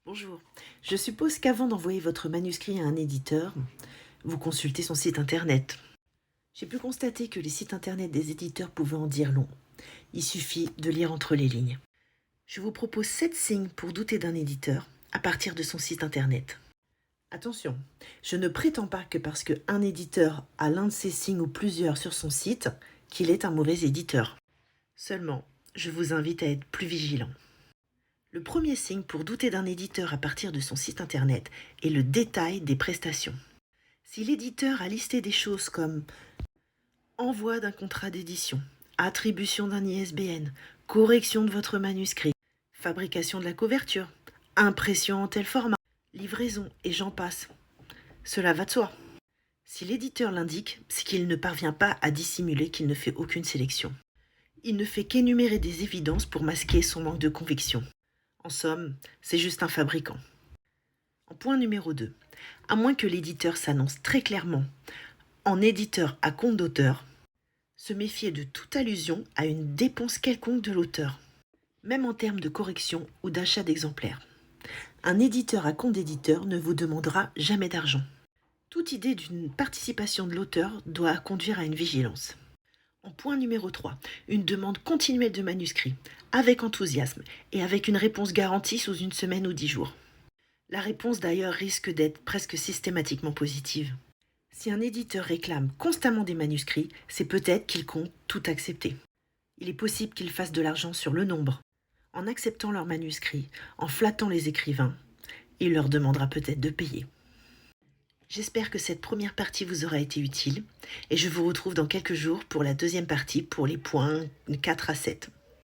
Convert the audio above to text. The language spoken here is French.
Bonjour. Je suppose qu'avant d'envoyer votre manuscrit à un éditeur, vous consultez son site internet. J'ai pu constater que les sites internet des éditeurs pouvaient en dire long. Il suffit de lire entre les lignes. Je vous propose 7 signes pour douter d'un éditeur à partir de son site internet. Attention, je ne prétends pas que parce qu'un éditeur a l'un de ces signes ou plusieurs sur son site, qu'il est un mauvais éditeur. Seulement, je vous invite à être plus vigilant. Le premier signe pour douter d'un éditeur à partir de son site internet est le détail des prestations. Si l'éditeur a listé des choses comme envoi d'un contrat d'édition, attribution d'un ISBN, correction de votre manuscrit, fabrication de la couverture, impression en tel format, livraison et j'en passe, cela va de soi. Si l'éditeur l'indique, c'est qu'il ne parvient pas à dissimuler qu'il ne fait aucune sélection. Il ne fait qu'énumérer des évidences pour masquer son manque de conviction. En somme, c'est juste un fabricant. En point numéro 2, à moins que l'éditeur s'annonce très clairement en éditeur à compte d'auteur, se méfier de toute allusion à une dépense quelconque de l'auteur, même en termes de correction ou d'achat d'exemplaires. Un éditeur à compte d'éditeur ne vous demandera jamais d'argent. Toute idée d'une participation de l'auteur doit conduire à une vigilance. En point numéro 3, une demande continuelle de manuscrits, avec enthousiasme et avec une réponse garantie sous une semaine ou 10 jours. La réponse d'ailleurs risque d'être presque systématiquement positive. Si un éditeur réclame constamment des manuscrits, c'est peut-être qu'il compte tout accepter. Il est possible qu'il fasse de l'argent sur le nombre. En acceptant leurs manuscrits, en flattant les écrivains, il leur demandera peut-être de payer. J'espère que cette première partie vous aura été utile et je vous retrouve dans quelques jours pour la deuxième partie pour les points 4 à 7.